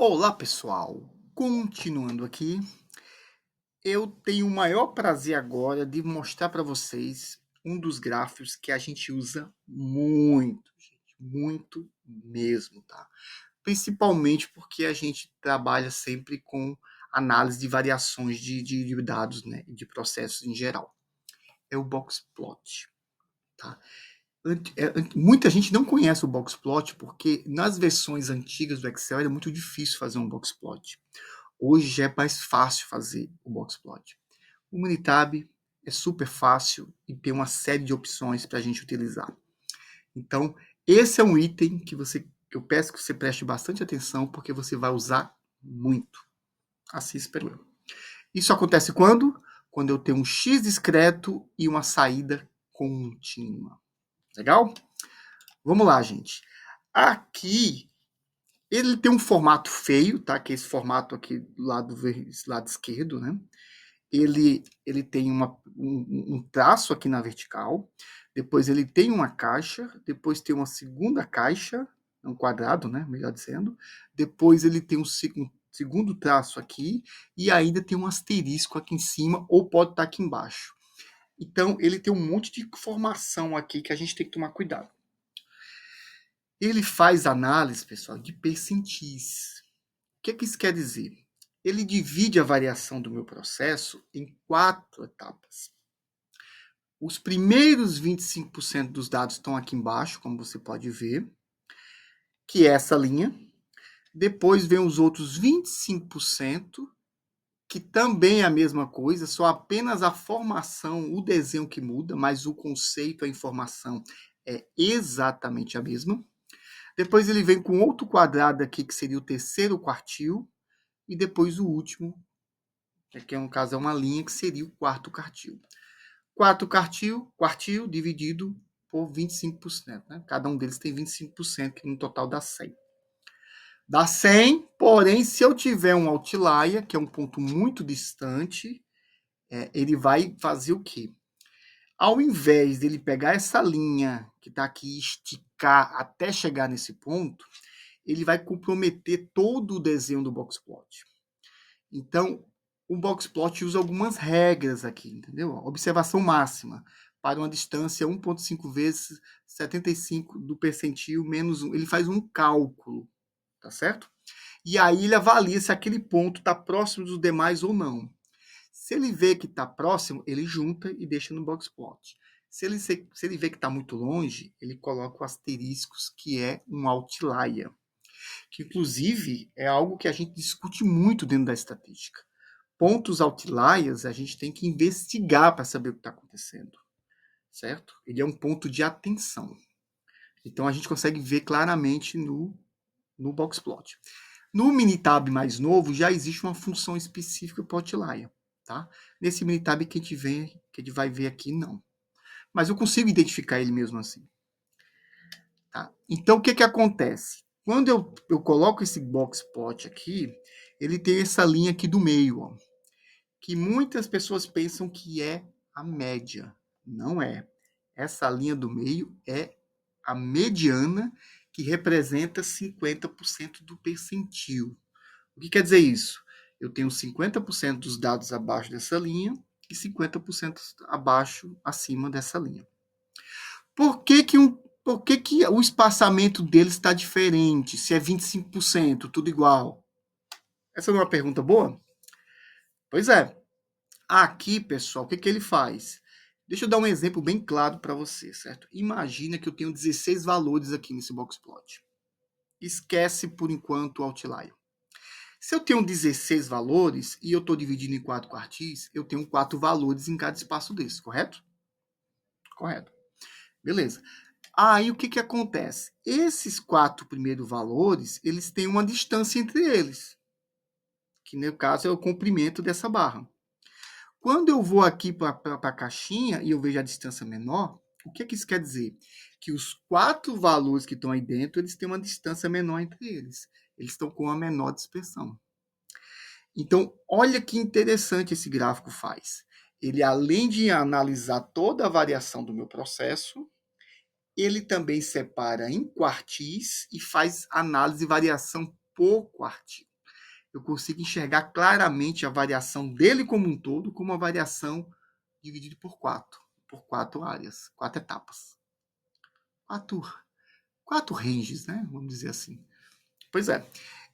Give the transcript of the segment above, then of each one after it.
Olá, pessoal! Continuando aqui, eu tenho o maior prazer agora de mostrar para vocês um dos gráficos que a gente usa muito, gente, muito mesmo, tá? Principalmente porque a gente trabalha sempre com análise de variações de dados, né, de processos em geral. É o box plot, tá? Muita gente não conhece o box plot porque nas versões antigas do Excel era muito difícil fazer um box plot. Hoje já é mais fácil fazer o boxplot. O Minitab é super fácil e tem uma série de opções para a gente utilizar. Então, esse é um item que eu peço que você preste bastante atenção porque você vai usar muito. Assim espero eu. Isso acontece quando? Quando eu tenho um X discreto e uma saída contínua. Legal? Vamos lá, gente. Aqui ele tem um formato feio, tá? Que é esse formato aqui do lado esquerdo, né? Ele tem um traço aqui na vertical, depois ele tem uma caixa, depois tem uma segunda caixa, um quadrado, né? Melhor dizendo. Depois ele tem um segundo traço aqui e ainda tem um asterisco aqui em cima ou pode estar aqui embaixo. Então ele tem um monte de informação aqui que a gente tem que tomar cuidado. Ele faz análise, pessoal, de percentis. O que isso quer dizer? Ele divide a variação do meu processo em 4 etapas. Os primeiros 25% dos dados estão aqui embaixo, como você pode ver, que é essa linha. Depois vem os outros 25%, que também é a mesma coisa, só apenas a formação, o desenho que muda, mas o conceito, a informação é exatamente a mesma. Depois ele vem com outro quadrado aqui, que seria o terceiro quartil, e depois o último, que no caso é uma linha, que seria o quarto quartil. Quarto quartil dividido por 25%. Né? Cada um deles tem 25%, que no total dá 100. Dá 100, porém, se eu tiver um outlier, que é um ponto muito distante, ele vai fazer o quê? Ao invés dele pegar essa linha que está aqui e esticar até chegar nesse ponto, ele vai comprometer todo o desenho do boxplot. Então, o boxplot usa algumas regras aqui, entendeu? Observação máxima. Para uma distância 1,5 vezes 75 do percentil menos 1. Ele faz um cálculo, tá certo? E aí ele avalia se aquele ponto está próximo dos demais ou não. Se ele vê que está próximo, ele junta e deixa no boxplot. Se ele vê que está muito longe, ele coloca o asteriscos, que é um outlier. Que, inclusive, é algo que a gente discute muito dentro da estatística. Pontos outliers a gente tem que investigar para saber o que está acontecendo, certo? Ele é um ponto de atenção. Então a gente consegue ver claramente no boxplot. No Minitab mais novo já existe uma função específica para o outlier, tá? Nesse Minitab que a gente vai ver aqui, não. Mas eu consigo identificar ele mesmo assim. Tá? Então o que acontece? Quando eu coloco esse boxplot aqui, ele tem essa linha aqui do meio, ó, que muitas pessoas pensam que é a média. Não é. Essa linha do meio é a mediana, que representa 50% do percentil. O que quer dizer isso? Eu tenho 50% dos dados abaixo dessa linha e 50% abaixo, acima dessa linha. Por que o espaçamento deles está diferente? Se é 25%, tudo igual? Essa não é uma pergunta boa? Pois é. Aqui, pessoal, o que ele faz? Deixa eu dar um exemplo bem claro para você, certo? Imagina que eu tenho 16 valores aqui nesse boxplot. Esquece, por enquanto, o outlier. Se eu tenho 16 valores e eu estou dividindo em 4 quartis, eu tenho 4 valores em cada espaço desse, correto? Correto. Beleza. Aí, o que acontece? Esses 4 primeiros valores, eles têm uma distância entre eles, que no caso é o comprimento dessa barra. Quando eu vou aqui para a caixinha e eu vejo a distância menor, o que isso quer dizer? Que os 4 valores que estão aí dentro, eles têm uma distância menor entre eles. Eles estão com uma menor dispersão. Então, olha que interessante esse gráfico faz. Ele, além de analisar toda a variação do meu processo, ele também separa em quartis e faz análise de variação por quartil. eu consigo enxergar claramente a variação dele como um todo, como uma variação dividida por quatro áreas, quatro etapas. Quatro ranges, né? Vamos dizer assim. Pois é.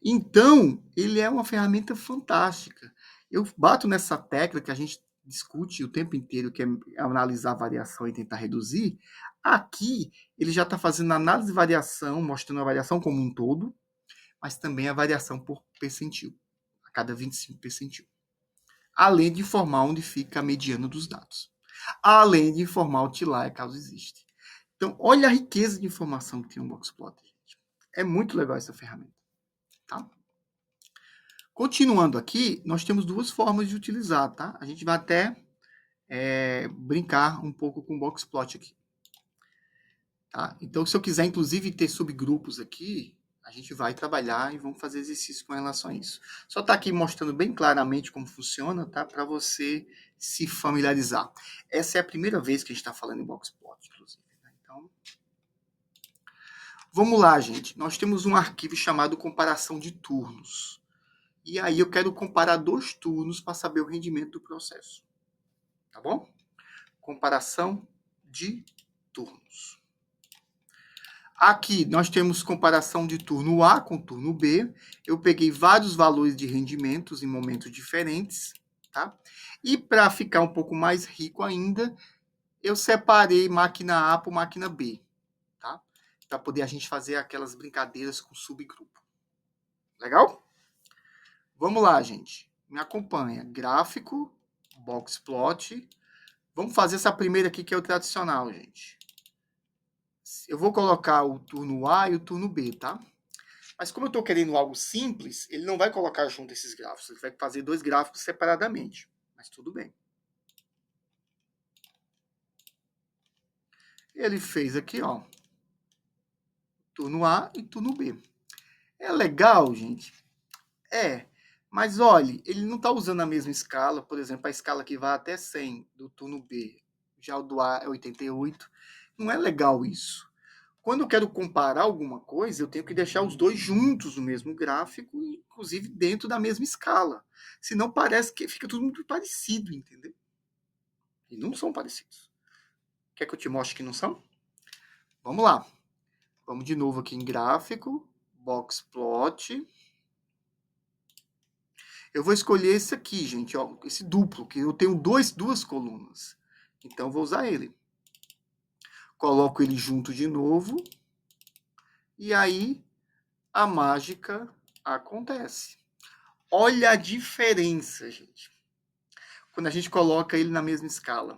Então, ele é uma ferramenta fantástica. Eu bato nessa tecla que a gente discute o tempo inteiro, que é analisar a variação e tentar reduzir. Aqui, ele já está fazendo análise de variação, mostrando a variação como um todo, mas também a variação por percentil, a cada 25 percentil. Além de informar onde fica a mediana dos dados. Além de informar o outlier, caso exista. Então, olha a riqueza de informação que tem um Boxplot, gente. É muito legal essa ferramenta. Tá? Continuando aqui, nós temos duas formas de utilizar, tá? A gente vai até brincar um pouco com o Boxplot aqui. Tá? Então, se eu quiser, inclusive, ter subgrupos aqui, a gente vai trabalhar e vamos fazer exercício com relação a isso. Só tá aqui mostrando bem claramente como funciona, tá? Para você se familiarizar. Essa é a primeira vez que a gente está falando em Boxplot, inclusive. Né? Então, vamos lá, gente. Nós temos um arquivo chamado comparação de turnos. E aí eu quero comparar 2 turnos para saber o rendimento do processo. Tá bom? Comparação de turnos. Aqui nós temos comparação de turno A com turno B. Eu peguei vários valores de rendimentos em momentos diferentes, tá? E para ficar um pouco mais rico ainda, eu separei máquina A por máquina B, tá? Para poder a gente fazer aquelas brincadeiras com subgrupo. Legal? Vamos lá, gente. Me acompanha. Gráfico, Boxplot. Vamos fazer essa primeira aqui que é o tradicional, gente. Eu vou colocar o turno A e o turno B, tá? Mas como eu estou querendo algo simples, ele não vai colocar junto esses gráficos. Ele vai fazer 2 gráficos separadamente. Mas tudo bem. Ele fez aqui, ó. Turno A e turno B. É legal, gente? É. Mas olhe, ele não está usando a mesma escala. Por exemplo, a escala que vai até 100 do turno B. Já o do A é 88. Não é legal isso. Quando eu quero comparar alguma coisa, eu tenho que deixar os dois juntos no mesmo gráfico, inclusive dentro da mesma escala. Senão parece que fica tudo muito parecido, entendeu? E não são parecidos. Quer que eu te mostre que não são? Vamos lá. Vamos de novo aqui em gráfico, Boxplot. Eu vou escolher esse aqui, gente, ó, esse duplo, que eu tenho duas colunas. Então, eu vou usar ele. Coloco ele junto de novo. E aí, a mágica acontece. Olha a diferença, gente. Quando a gente coloca ele na mesma escala.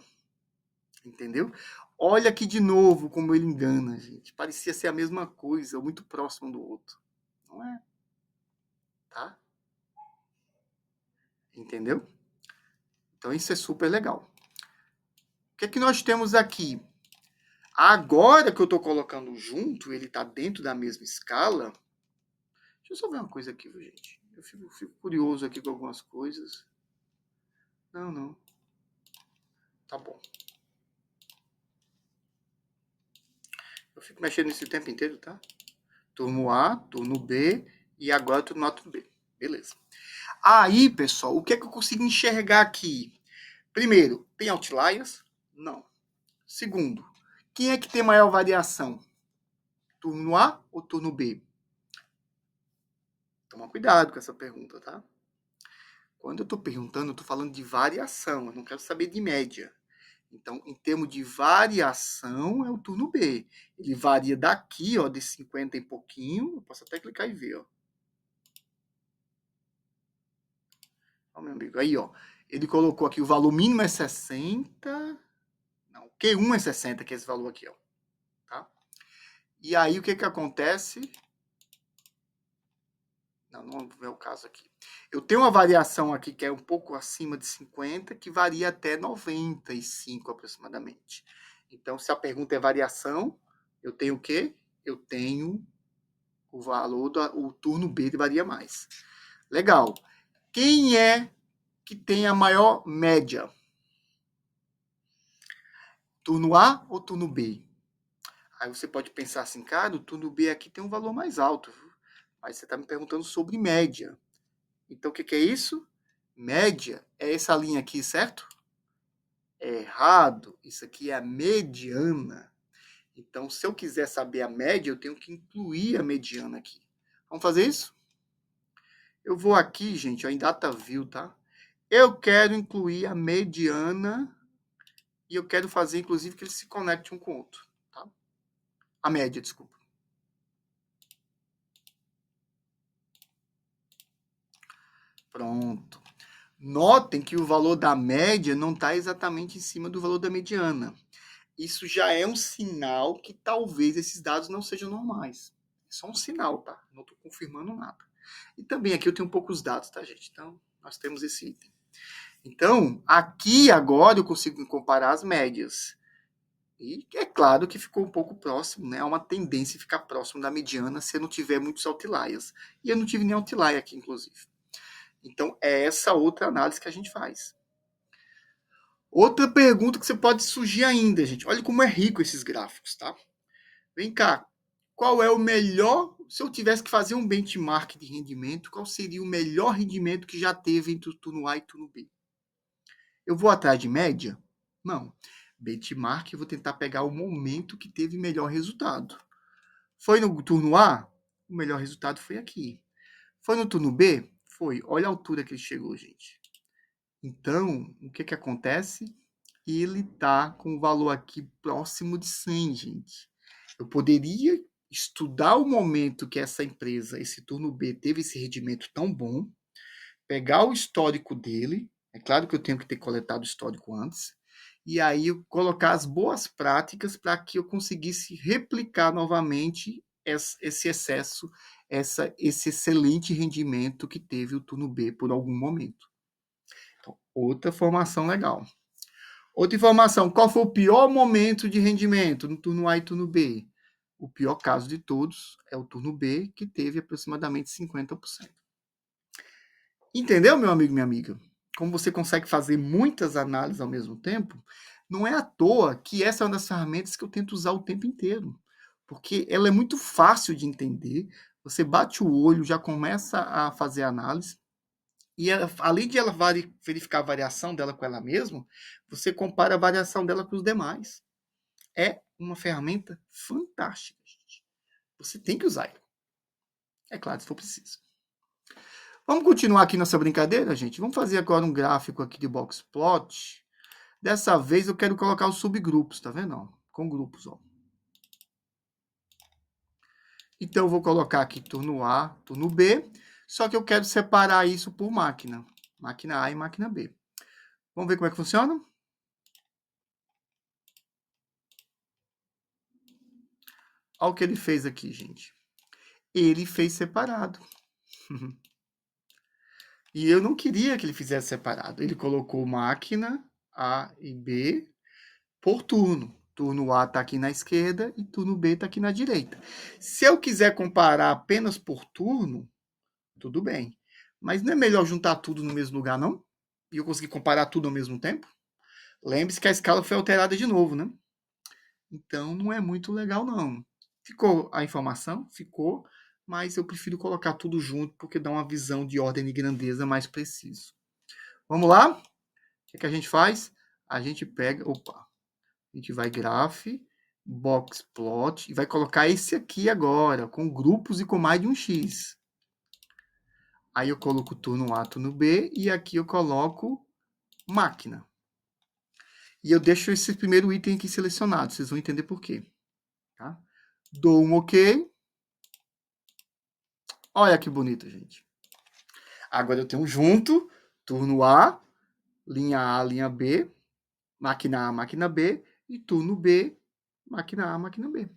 Entendeu? Olha aqui de novo como ele engana, gente. Parecia ser a mesma coisa, muito próximo um do outro. Não é? Tá? Entendeu? Então isso é super legal. O que é que nós temos aqui? Agora que eu estou colocando junto, ele está dentro da mesma escala. Deixa eu só ver uma coisa aqui, gente. Eu fico curioso aqui com algumas coisas. Não. Tá bom. Eu fico mexendo nisso o tempo inteiro, tá? Turno A, turno B e agora turno A, turno B. Beleza. Aí, pessoal, o que é que eu consigo enxergar aqui? Primeiro, tem outliers? Não. Segundo, quem é que tem maior variação? Turno A ou turno B? Toma cuidado com essa pergunta, tá? Quando eu estou perguntando, eu estou falando de variação, eu não quero saber de média. Então, em termos de variação, é o turno B. Ele varia daqui, ó, de 50 e pouquinho. Eu posso até clicar e ver, ó. Ó, meu amigo, aí, ó. Ele colocou aqui o valor mínimo é 60. Não, Q1 é 60, que é esse valor aqui, ó. Tá? E aí, o que que acontece? Não é o caso aqui. Eu tenho uma variação aqui que é um pouco acima de 50, que varia até 95 aproximadamente. Então, se a pergunta é variação, eu tenho o quê? Eu tenho o valor o turno B varia mais. Legal. Quem é que tem a maior média? Turno A ou turno B? Aí você pode pensar assim, cara, o turno B aqui tem um valor mais alto. Mas você está me perguntando sobre média. Então, o que é isso? Média é essa linha aqui, certo? É errado. Isso aqui é a mediana. Então, se eu quiser saber a média, eu tenho que incluir a mediana aqui. Vamos fazer isso? Eu vou aqui, gente, ó, em data view, tá? Eu quero incluir a mediana e eu quero fazer, inclusive, que eles se conectem um com o outro, tá? A média, desculpa. Pronto. Notem que o valor da média não está exatamente em cima do valor da mediana. Isso já é um sinal que talvez esses dados não sejam normais. É só um sinal, tá? Não estou confirmando nada. E também aqui eu tenho poucos dados, tá, gente? Então, nós temos esse item. Então, aqui agora eu consigo comparar as médias. E é claro que ficou um pouco próximo, né? Há uma tendência a ficar próximo da mediana se eu não tiver muitos outliers. E eu não tive nem outlier aqui, inclusive. Então, é essa outra análise que a gente faz. Outra pergunta que você pode surgir ainda, gente. Olha como é rico esses gráficos, tá? Vem cá. Qual é o melhor, se eu tivesse que fazer um benchmark de rendimento, qual seria o melhor rendimento que já teve entre o turno A e o turno B? Eu vou atrás de média? Não. Benchmark, eu vou tentar pegar o momento que teve melhor resultado. Foi no turno A? O melhor resultado foi aqui. Foi no turno B? Foi. Olha a altura que ele chegou, gente. Então, o que acontece? Ele está com o valor aqui próximo de 100, gente. Eu poderia estudar o momento que essa empresa, esse turno B, teve esse rendimento tão bom, pegar o histórico dele, é claro que eu tenho que ter coletado o histórico antes, e aí eu colocar as boas práticas para que eu conseguisse replicar novamente esse excesso, esse excelente rendimento que teve o turno B por algum momento. Então, outra formação legal. Outra informação, qual foi o pior momento de rendimento no turno A e turno B? O pior caso de todos é o turno B, que teve aproximadamente 50%. Entendeu, meu amigo e minha amiga? Como você consegue fazer muitas análises ao mesmo tempo, não é à toa que essa é uma das ferramentas que eu tento usar o tempo inteiro. Porque ela é muito fácil de entender, você bate o olho, já começa a fazer análise, e ela, além de ela verificar a variação dela com ela mesma, você compara a variação dela com os demais. É uma ferramenta fantástica, gente. Você tem que usar ela. É claro, se for preciso. Vamos continuar aqui nossa brincadeira, gente? Vamos fazer agora um gráfico aqui de box plot. Dessa vez eu quero colocar os subgrupos, tá vendo? Com grupos, ó. Então eu vou colocar aqui turno A, turno B, só que eu quero separar isso por máquina. Máquina A e máquina B. Vamos ver como é que funciona? Olha o que ele fez aqui, gente. Ele fez separado. E eu não queria que ele fizesse separado. Ele colocou máquina A e B por turno. Turno A está aqui na esquerda e turno B está aqui na direita. Se eu quiser comparar apenas por turno, tudo bem. Mas não é melhor juntar tudo no mesmo lugar, não? E eu conseguir comparar tudo ao mesmo tempo? Lembre-se que a escala foi alterada de novo, né? Então não é muito legal, não. Ficou a informação? Ficou, mas eu prefiro colocar tudo junto porque dá uma visão de ordem e grandeza mais preciso. Vamos lá? O que a gente faz? A gente pega, a gente vai graph, box plot e vai colocar esse aqui agora, com grupos e com mais de um X. Aí eu coloco turno A, turno B e aqui eu coloco máquina. E eu deixo esse primeiro item aqui selecionado, vocês vão entender por quê. Tá? Dou um OK. Olha que bonito, gente. Agora eu tenho junto, turno A, linha B, máquina A, máquina B, e turno B, máquina A, máquina B.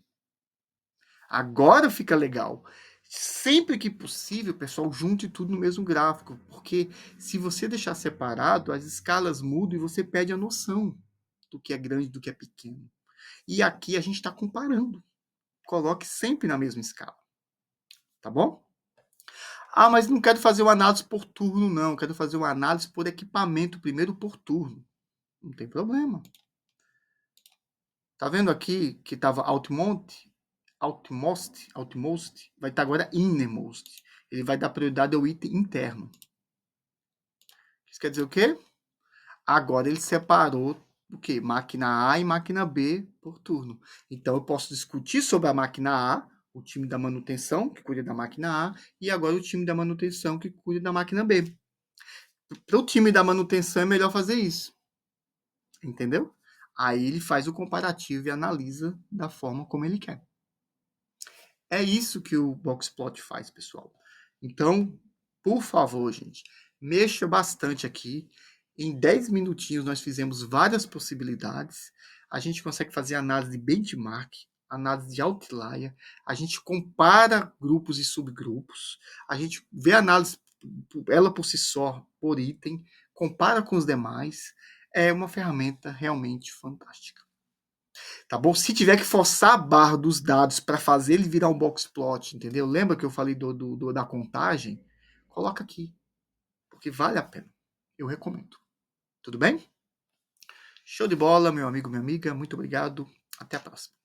Agora fica legal. Sempre que possível, pessoal, junte tudo no mesmo gráfico, porque se você deixar separado, as escalas mudam e você perde a noção do que é grande e do que é pequeno. E aqui a gente está comparando. Coloque sempre na mesma escala. Tá bom? Ah, mas não quero fazer uma análise por turno, não. Quero fazer uma análise por equipamento, primeiro por turno. Não tem problema. Tá vendo aqui que estava outmost, vai estar agora innermost. Ele vai dar prioridade ao item interno. Isso quer dizer o quê? Agora ele separou o quê? Máquina A e máquina B por turno. Então eu posso discutir sobre a máquina A, o time da manutenção, que cuida da máquina A, e agora o time da manutenção, que cuida da máquina B. Para o time da manutenção é melhor fazer isso. Entendeu? Aí ele faz o comparativo e analisa da forma como ele quer. É isso que o Boxplot faz, pessoal. Então, por favor, gente, mexa bastante aqui. Em 10 minutinhos nós fizemos várias possibilidades. A gente consegue fazer análise de benchmark, análise de outlier, a gente compara grupos e subgrupos, a gente vê a análise ela por si só, por item, compara com os demais. É uma ferramenta realmente fantástica. Tá bom? Se tiver que forçar a barra dos dados para fazer ele virar um box plot, entendeu? Lembra que eu falei da contagem? Coloca aqui, porque vale a pena. Eu recomendo. Tudo bem? Show de bola, meu amigo, minha amiga. Muito obrigado. Até a próxima.